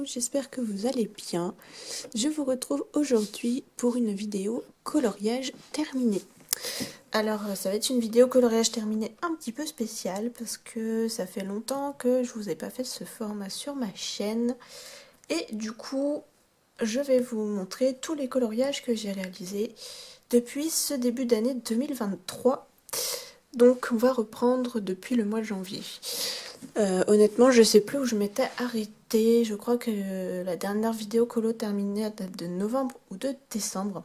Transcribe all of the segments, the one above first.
j'espère que vous allez bien. Je vous retrouve aujourd'hui pour une vidéo coloriage terminé. Alors ça va être une vidéo coloriage terminé un petit peu spéciale parce que ça fait longtemps que je vous ai pas fait ce format sur ma chaîne. Et du coup, je vais vous montrer tous les coloriages que j'ai réalisés depuis ce début d'année 2023. Donc on va reprendre depuis le mois de janvier. Honnêtement, je sais plus où je m'étais arrêtée. Je crois que la dernière vidéo colo terminée date de novembre ou de décembre.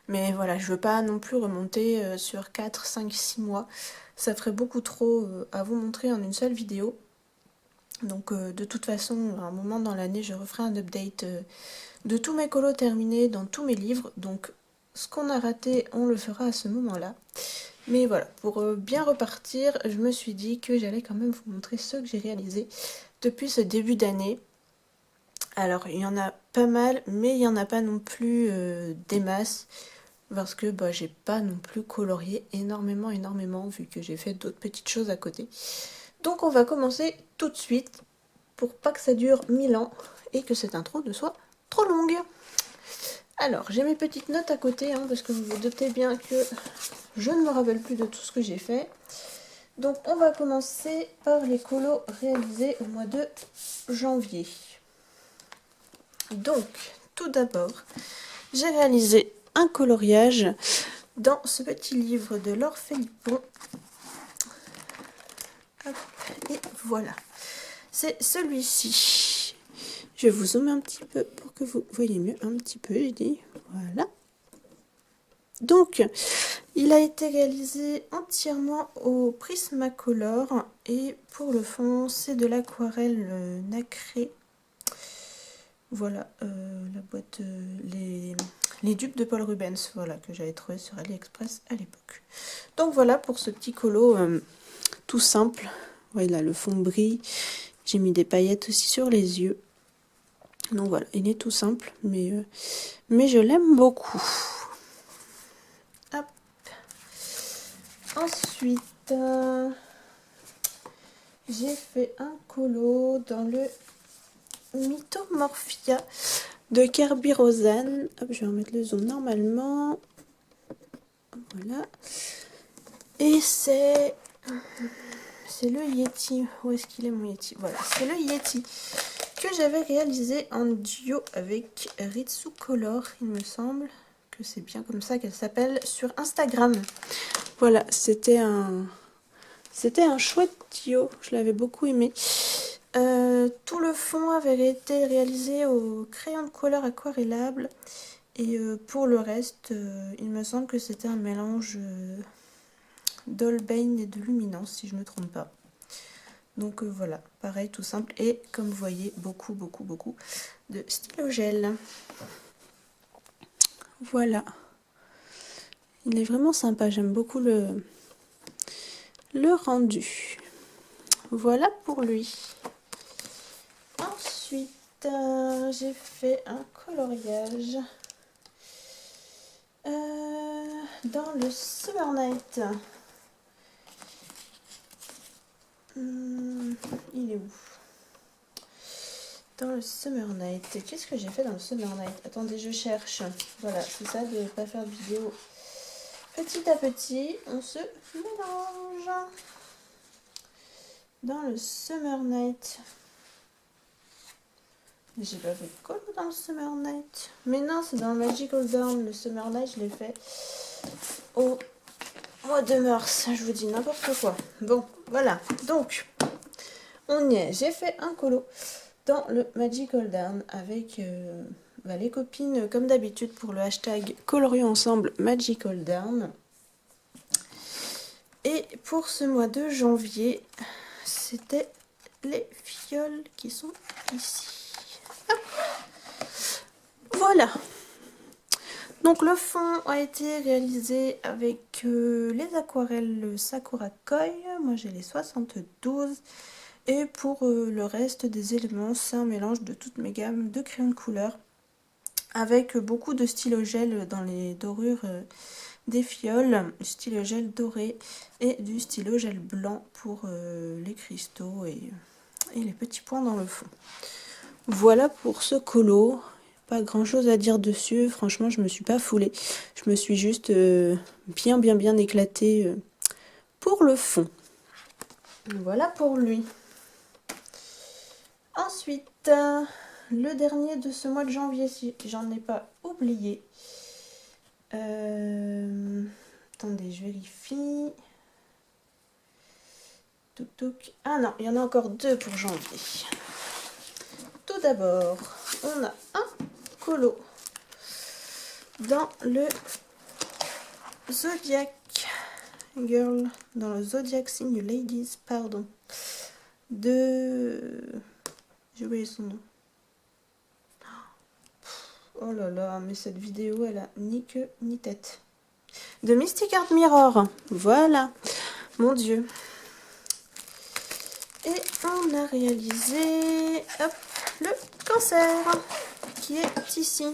Mais voilà, je veux pas non plus remonter sur 4, 5, 6 mois. Ça ferait beaucoup trop à vous montrer en une seule vidéo. Donc de toute façon, à un moment dans l'année, je referai un update de tous mes colos terminés dans tous mes livres. Donc ce qu'on a raté, on le fera à ce moment-là. Mais voilà, pour bien repartir, je me suis dit que j'allais quand même vous montrer ce que j'ai réalisé depuis ce début d'année. Alors, il y en a pas mal, mais il n'y en a pas non plus des masses, parce que j'ai pas non plus colorié énormément, vu que j'ai fait d'autres petites choses à côté. Donc on va commencer tout de suite, pour pas que ça dure 1000 ans, et que cette intro ne soit trop longue. Alors, j'ai mes petites notes à côté, parce que vous vous doutez bien que je ne me rappelle plus de tout ce que j'ai fait. Donc, on va commencer par les colos réalisés au mois de janvier. Donc, tout d'abord, j'ai réalisé un coloriage dans ce petit livre de Laure Philippon. Hop, et voilà. C'est celui-ci. Je vais vous zoomer un petit peu pour que vous voyez mieux. Un petit peu, j'ai dit. Voilà. Donc, il a été réalisé entièrement au Prismacolor et pour le fond, c'est de l'aquarelle nacrée. Voilà, la boîte, les dupes de Paul Rubens, voilà, que j'avais trouvé sur AliExpress à l'époque. Donc voilà pour ce petit colo tout simple. Voilà, le fond brille. J'ai mis des paillettes aussi sur les yeux. Donc voilà, il est tout simple, mais je l'aime beaucoup. Hop. Ensuite, j'ai fait un colo dans le Mythomorphia de Kerby Rosanne. Hop, je vais remettre le zoom normalement. Voilà. Et c'est le Yeti. Où est-ce qu'il est mon Yeti? Voilà, c'est le Yeti que j'avais réalisé en duo avec Ritsu Color, il me semble que c'est bien comme ça qu'elle s'appelle sur Instagram. Voilà, c'était un chouette duo, je l'avais beaucoup aimé. Tout le fond avait été réalisé au crayon de couleur aquarellable et pour le reste, il me semble que c'était un mélange d'Holbein et de luminance, si je ne me trompe pas. Donc voilà, pareil, tout simple. Et comme vous voyez, beaucoup de stylo gel. Voilà. Il est vraiment sympa, j'aime beaucoup le rendu. Voilà pour lui. Ensuite, j'ai fait un coloriage dans le Summer Night. Il est où? Dans le Summer Night. Qu'est-ce que j'ai fait dans le Summer Night? Attendez, je cherche. Voilà, c'est ça de ne pas faire de vidéo. Petit à petit, on se mélange. Dans le Summer Night. J'ai pas fait de colo dans le Summer Night. Mais non, c'est dans le Magical Dawn. Le Summer Night, je l'ai fait au mois de mars. Je vous dis n'importe quoi. Bon, voilà. Donc, on y est. J'ai fait un colo dans le Magical Dawn avec les copines, comme d'habitude, pour le hashtag Colorions ensemble Magical Dawn. Et pour ce mois de janvier, c'était les fioles qui sont ici. Hop. Voilà. Donc le fond a été réalisé avec les aquarelles Sakura Koi. Moi j'ai les 72. Et pour le reste des éléments, c'est un mélange de toutes mes gammes de crayons de couleur. Avec beaucoup de stylo gel dans les dorures des fioles, du stylo gel doré et du stylo gel blanc pour les cristaux et les petits points dans le fond. Voilà pour ce colo. Pas grand chose à dire dessus. Franchement, je me suis pas foulée. Je me suis juste bien éclatée pour le fond. Voilà pour lui. Ensuite, le dernier de ce mois de janvier, si j'en ai pas oublié. Attendez, je vérifie. Touc touc. Ah non, il y en a encore 2 pour janvier. Tout d'abord, on a un colo dans le Zodiac Girl, dans le Zodiac Signe Ladies, pardon, de... j'ai oublié son nom. Oh là là, mais cette vidéo, elle a ni queue ni tête. De Mystic Art Mirror, voilà, mon Dieu. Et on a réalisé, hop, le cancer, qui est ici.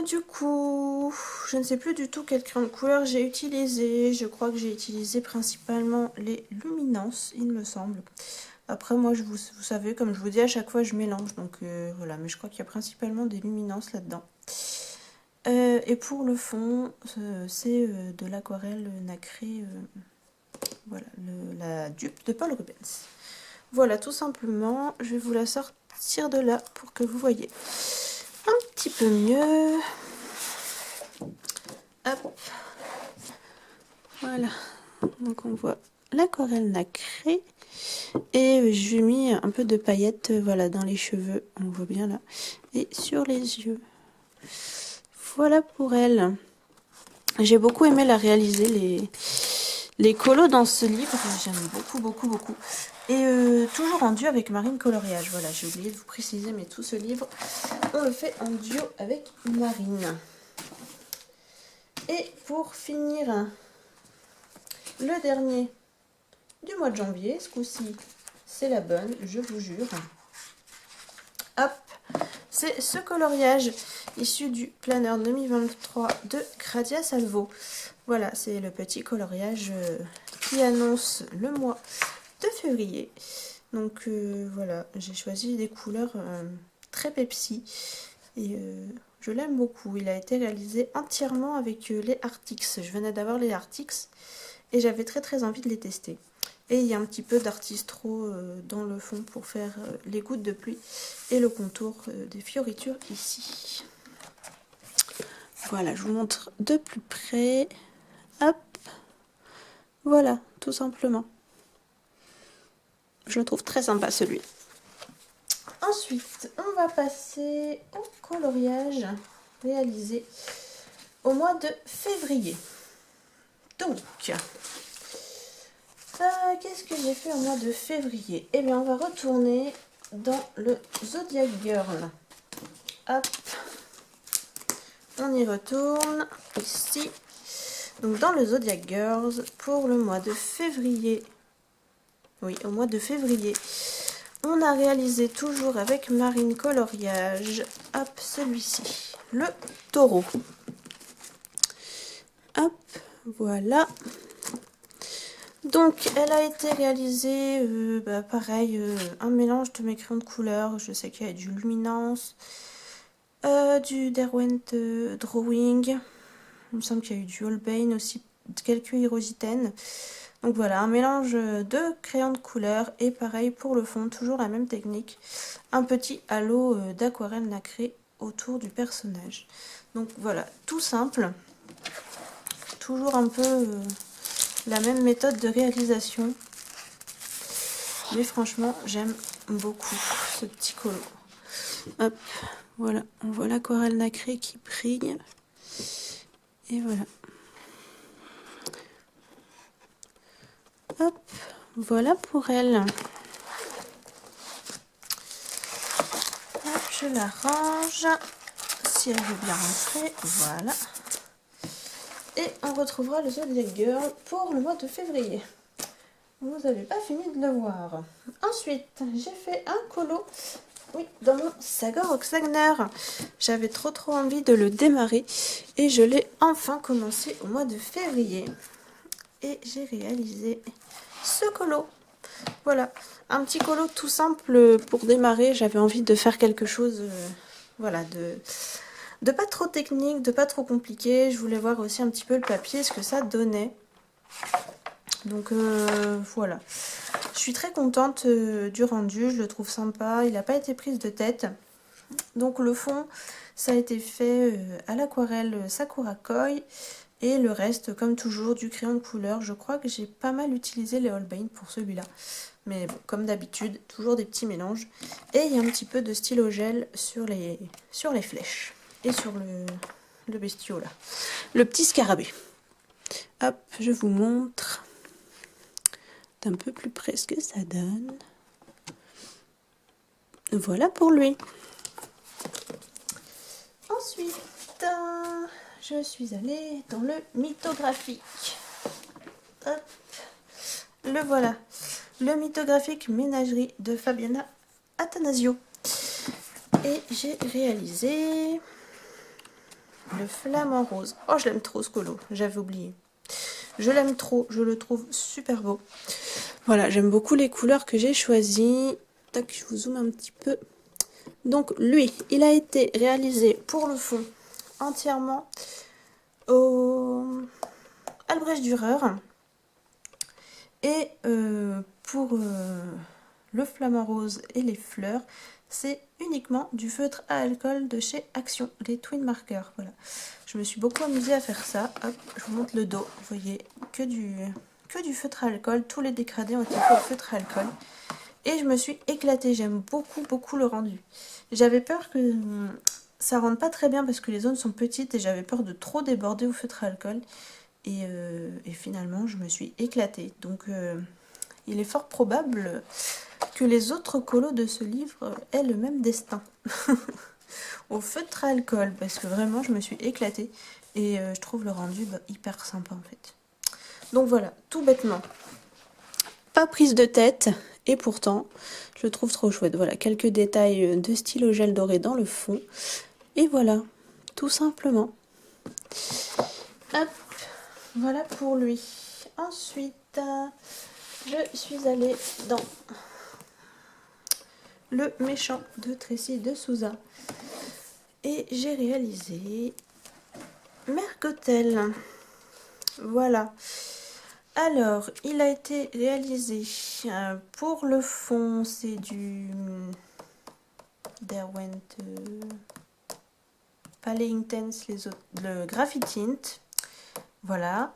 Du coup, je ne sais plus du tout quel crayon de couleur j'ai utilisé. Je crois que j'ai utilisé principalement les luminances, il me semble. Après, moi, vous savez, comme je vous dis, à chaque fois, je mélange. Donc, voilà. Mais je crois qu'il y a principalement des luminances là-dedans. Et pour le fond, c'est de l'aquarelle nacrée. Voilà, la dupe de Paul Rubens. Voilà, tout simplement. Je vais vous la sortir de là pour que vous voyez un petit peu mieux. Hop. Voilà. Donc, on voit l'aquarelle nacrée. Et j'ai mis un peu de paillettes, voilà, dans les cheveux, on voit bien là, et sur les yeux. Voilà pour elle. J'ai beaucoup aimé la réaliser, les colos dans ce livre, j'aime beaucoup. Et toujours en duo avec Marine Coloriage, voilà, j'ai oublié de vous préciser, mais tout ce livre, on le fait en duo avec Marine. Et pour finir, le dernier du mois de janvier, ce coup-ci, c'est la bonne, je vous jure. Hop, c'est ce coloriage issu du planeur 2023 de Gradia Salvo. Voilà, c'est le petit coloriage qui annonce le mois de février. Donc voilà, j'ai choisi des couleurs très Pepsi et je l'aime beaucoup. Il a été réalisé entièrement avec les Artix. Je venais d'avoir les Artix et j'avais très envie de les tester. Et il y a un petit peu d'artistro dans le fond pour faire les gouttes de pluie et le contour des fioritures ici. Voilà, je vous montre de plus près. Hop, voilà, tout simplement. Je le trouve très sympa celui. Ensuite, on va passer au coloriage réalisé au mois de février. Donc... qu'est-ce que j'ai fait au mois de février? Eh bien, on va retourner dans le Zodiac Girl. Hop. On y retourne. Ici. Donc, dans le Zodiac Girls, pour le mois de février. Oui, au mois de février. On a réalisé toujours avec Marine Coloriage. Hop, celui-ci. Le taureau. Hop, voilà. Donc, elle a été réalisée, pareil, un mélange de mes crayons de couleur. Je sais qu'il y a du Luminance, du Derwent Drawing. Il me semble qu'il y a eu du Holbein aussi, quelques Hirositen. Donc voilà, un mélange de crayons de couleur. Et pareil pour le fond, toujours la même technique. Un petit halo d'aquarelle nacrée autour du personnage. Donc voilà, tout simple. Toujours un peu... la même méthode de réalisation, mais franchement j'aime beaucoup ce petit colo. Hop, voilà, on voit l'aquarelle nacrée qui brille et voilà. Hop, voilà pour elle. Hop, je la range si elle veut bien rentrer, voilà. Et on retrouvera le Zodiac Girl pour le mois de février. Vous n'avez pas fini de le voir. Ensuite, j'ai fait un colo, oui, dans mon Sagor Oxagner. J'avais trop envie de le démarrer et je l'ai enfin commencé au mois de février. Et j'ai réalisé ce colo. Voilà, un petit colo tout simple pour démarrer. J'avais envie de faire quelque chose, voilà, de pas trop technique, de pas trop compliqué. Je voulais voir aussi un petit peu le papier, ce que ça donnait. Donc voilà, je suis très contente du rendu, je le trouve sympa, il n'a pas été prise de tête. Donc le fond, ça a été fait à l'aquarelle Sakura Koi. Et le reste, comme toujours, du crayon de couleur. Je crois que j'ai pas mal utilisé les Holbein pour celui-là. Mais bon, comme d'habitude, toujours des petits mélanges. Et il y a un petit peu de stylo gel sur les flèches. Et sur le bestiau là. Le petit scarabée. Hop, je vous montre d'un peu plus près ce que ça donne. Voilà pour lui. Ensuite, je suis allée dans le mythographique. Hop, le voilà. Le mythographique ménagerie de Fabiana Attanasio. Et j'ai réalisé le flamant rose. Oh, je l'aime trop ce colo, j'avais oublié. Je l'aime trop, je le trouve super beau. Voilà, j'aime beaucoup les couleurs que j'ai choisies. Tac, je vous zoome un petit peu. Donc lui, il a été réalisé pour le fond entièrement au Albrecht Dürer. Et pour le flamant rose et les fleurs, c'est uniquement du feutre à alcool de chez Action, les Twin Markers. Voilà. Je me suis beaucoup amusée à faire ça. Hop, je vous montre le dos. Vous voyez, que du feutre à alcool. Tous les dégradés ont été faits au feutre à alcool. Et je me suis éclatée. J'aime beaucoup le rendu. J'avais peur que ça rentre pas très bien parce que les zones sont petites et j'avais peur de trop déborder au feutre à alcool. Et finalement, je me suis éclatée. Donc, il est fort probable que les autres colos de ce livre aient le même destin. Au feutre à alcool, parce que vraiment, je me suis éclatée. Et je trouve le rendu hyper sympa, en fait. Donc voilà, tout bêtement. Pas prise de tête, et pourtant, je le trouve trop chouette. Voilà, quelques détails de stylo gel doré dans le fond. Et voilà, tout simplement. Hop. Voilà pour lui. Ensuite, je suis allée dans le méchant de Tracy de Souza. Et j'ai réalisé Mergotel. Voilà. Alors, il a été réalisé pour le fond, c'est du Derwent Palette Intense, le Graphitint. Voilà.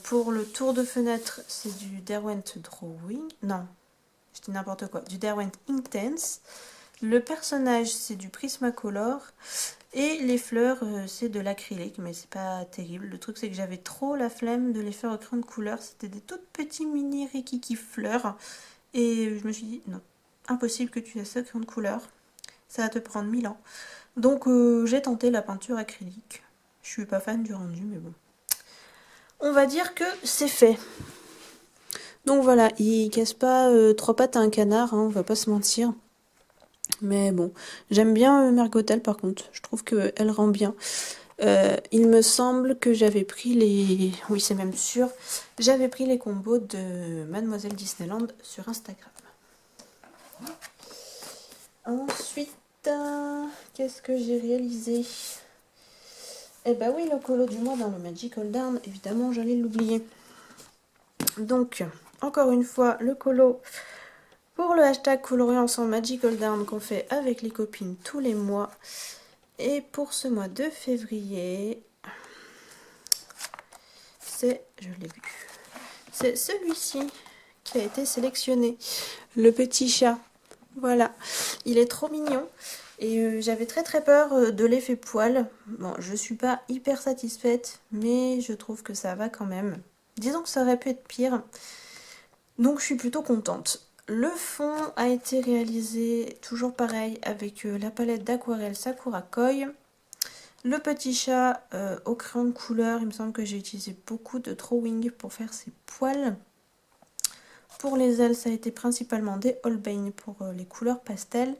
Pour le tour de fenêtre, c'est du Derwent Drawing. Non, je dis n'importe quoi. Du Derwent Intense. Le personnage, c'est du Prismacolor. Et les fleurs, c'est de l'acrylique, mais c'est pas terrible. Le truc, c'est que j'avais trop la flemme de les faire au crayon de couleur. C'était des toutes petits mini rikiki fleurs. Et je me suis dit, non, impossible que tu aies ça au crayon de couleur. Ça va te prendre 1000 ans. Donc, j'ai tenté la peinture acrylique. Je suis pas fan du rendu, mais bon. On va dire que c'est fait. Donc voilà, il casse pas 3 pattes à un canard, hein, on va pas se mentir. Mais bon, j'aime bien Mergotel par contre, je trouve qu'elle rend bien. Il me semble que j'avais pris les... Oui, c'est même sûr. J'avais pris les combos de Mademoiselle Disneyland sur Instagram. Ensuite, qu'est-ce que j'ai réalisé? Eh ben oui, le colo du mois dans le Magical Darn, évidemment, j'allais l'oublier. Donc, encore une fois, le colo pour le hashtag colorier ensemble Magical Darn qu'on fait avec les copines tous les mois. Et pour ce mois de février, c'est, je l'ai vu, c'est celui-ci qui a été sélectionné. Le petit chat. Voilà, il est trop mignon. Et j'avais très peur de l'effet poil. Bon, je suis pas hyper satisfaite, mais je trouve que ça va quand même. Disons que ça aurait pu être pire. Donc je suis plutôt contente. Le fond a été réalisé toujours pareil avec la palette d'aquarelle Sakura Koi. Le petit chat au crayon de couleur, il me semble que j'ai utilisé beaucoup de drawing pour faire ses poils. Pour les ailes, ça a été principalement des Holbein pour les couleurs pastel.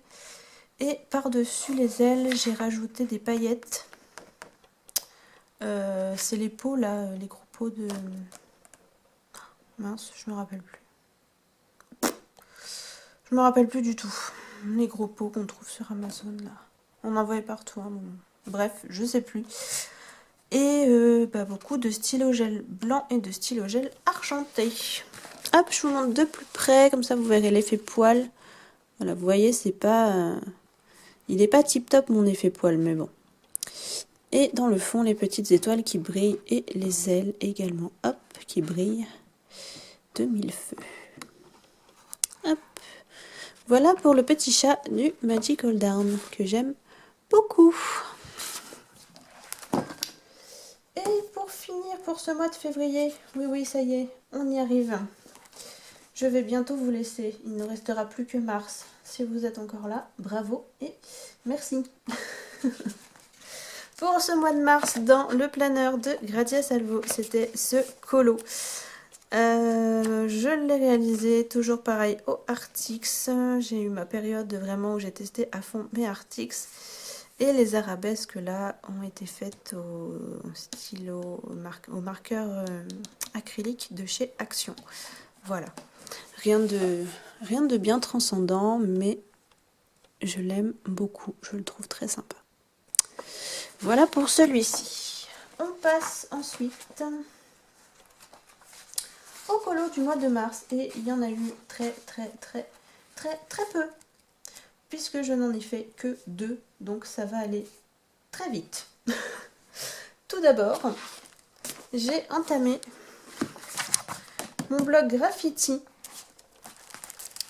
Et par-dessus les ailes, j'ai rajouté des paillettes. C'est les pots là, les gros pots de... Mince, je me rappelle plus. Je me rappelle plus du tout. Les gros pots qu'on trouve sur Amazon là. On en voyait partout. Hein, bon. Bref, je sais plus. Et beaucoup de stylo gel blanc et de stylo gel argenté. Hop, je vous montre de plus près, comme ça vous verrez l'effet poil. Voilà, vous voyez, c'est pas... il n'est pas tip top mon effet poil, mais bon. Et dans le fond, les petites étoiles qui brillent et les ailes également, hop, qui brillent de mille feux. Hop. Voilà pour le petit chat du Magical Down que j'aime beaucoup. Et pour finir pour ce mois de février, oui, ça y est, on y arrive. Je vais bientôt vous laisser, il ne restera plus que mars. Si vous êtes encore là, bravo et merci. Pour ce mois de mars, dans le planeur de Grazia Salvo, c'était ce colo. Je l'ai réalisé toujours pareil au Artix. J'ai eu ma période vraiment où j'ai testé à fond mes Artix. Et les arabesques là ont été faites au stylo, au marqueur acrylique de chez Action. Voilà. Rien de bien transcendant, mais je l'aime beaucoup. Je le trouve très sympa. Voilà pour celui-ci. On passe ensuite au colo du mois de mars. Et il y en a eu très peu. Puisque je n'en ai fait que 2. Donc ça va aller très vite. Tout d'abord, j'ai entamé mon blog graffiti.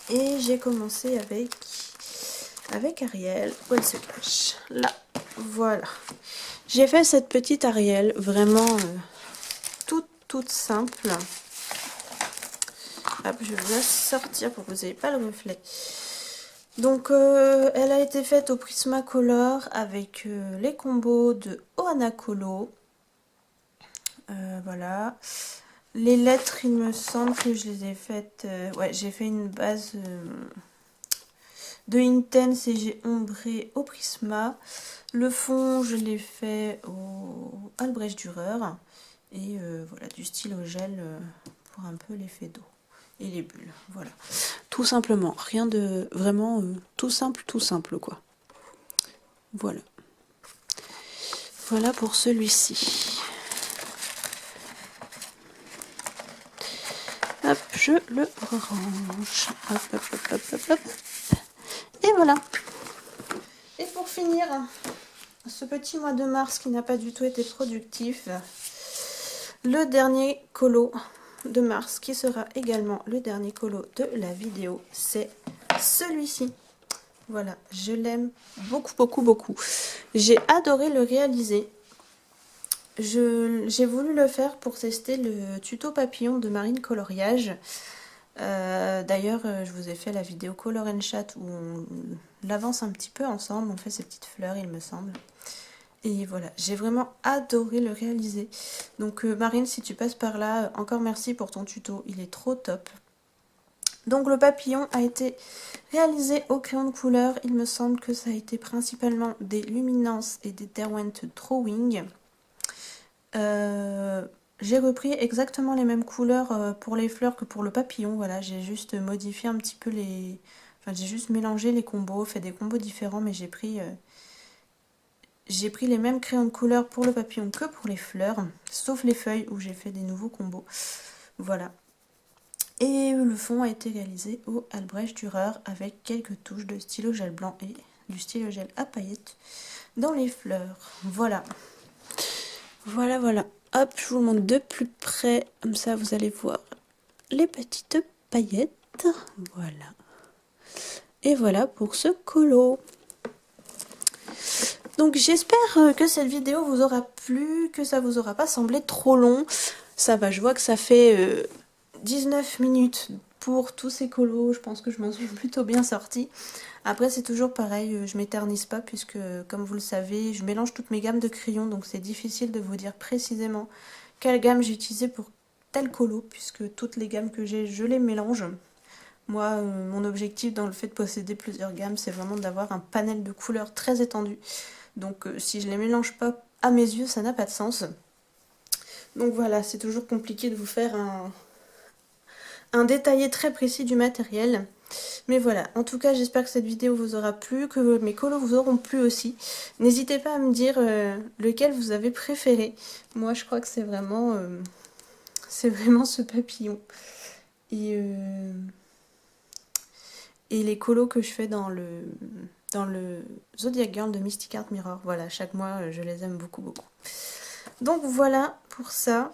Et j'ai commencé avec Ariel. Où elle se cache? Là. Voilà. J'ai fait cette petite Ariel vraiment toute simple. Hop, je vais vous la sortir pour que vous n'ayez pas le reflet. Donc, elle a été faite au Prismacolor avec les combos de Ohana Colo. Voilà. Les lettres, il me semble que je les ai faites... ouais, j'ai fait une base de Intense et j'ai ombré au Prisma. Le fond, je l'ai fait au Albrecht Dürer. Et voilà, du stylo gel pour un peu l'effet d'eau. Et les bulles, voilà. Tout simplement, rien de... Vraiment tout simple quoi. Voilà. Voilà pour celui-ci. Hop, je le range. Hop. Et voilà. Et pour finir, ce petit mois de mars qui n'a pas du tout été productif, le dernier colo de mars qui sera également le dernier colo de la vidéo, c'est celui-ci. Voilà, je l'aime beaucoup. J'ai adoré le réaliser. J'ai voulu le faire pour tester le tuto papillon de Marine Coloriage. D'ailleurs, je vous ai fait la vidéo Color and Chat où on l'avance un petit peu ensemble. On fait ces petites fleurs, il me semble. Et voilà, j'ai vraiment adoré le réaliser. Donc Marine, si tu passes par là, encore merci pour ton tuto. Il est trop top. Donc le papillon a été réalisé au crayon de couleur. Il me semble que ça a été principalement des Luminance et des Derwent Drawing. J'ai repris exactement les mêmes couleurs pour les fleurs que pour le papillon. Voilà, j'ai juste modifié un petit peu les... Enfin, j'ai juste mélangé les combos, fait des combos différents, mais j'ai pris les mêmes crayons de couleur pour le papillon que pour les fleurs, sauf les feuilles où j'ai fait des nouveaux combos. Voilà. Et le fond a été réalisé au Albrecht Dürer avec quelques touches de stylo gel blanc et du stylo gel à paillettes dans les fleurs. Voilà. Voilà. Hop, je vous le montre de plus près. Comme ça, vous allez voir les petites paillettes. Voilà. Et voilà pour ce colo. Donc j'espère que cette vidéo vous aura plu, que ça vous aura pas semblé trop long. Ça va, je vois que ça fait 19 minutes pour tous ces colos. Je pense que je m'en suis plutôt bien sortie. Après c'est toujours pareil, je m'éternise pas puisque comme vous le savez, je mélange toutes mes gammes de crayons. Donc c'est difficile de vous dire précisément quelle gamme j'ai utilisée pour tel colo. Puisque toutes les gammes que j'ai, je les mélange. Moi, mon objectif dans le fait de posséder plusieurs gammes, c'est vraiment d'avoir un panel de couleurs très étendu. Donc si je les mélange pas, à mes yeux, ça n'a pas de sens. Donc voilà, c'est toujours compliqué de vous faire un détaillé très précis du matériel. Mais voilà, en tout cas j'espère que cette vidéo vous aura plu, que mes colos vous auront plu aussi. N'hésitez pas à me dire lequel vous avez préféré. Moi je crois que c'est vraiment ce papillon. Et les colos que je fais dans le Zodiac Girl de Mystic Art Mirror. Voilà, chaque mois je les aime beaucoup beaucoup. Donc voilà pour ça.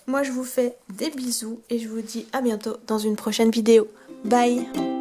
Moi je vous fais des bisous et je vous dis à bientôt dans une prochaine vidéo. Bye!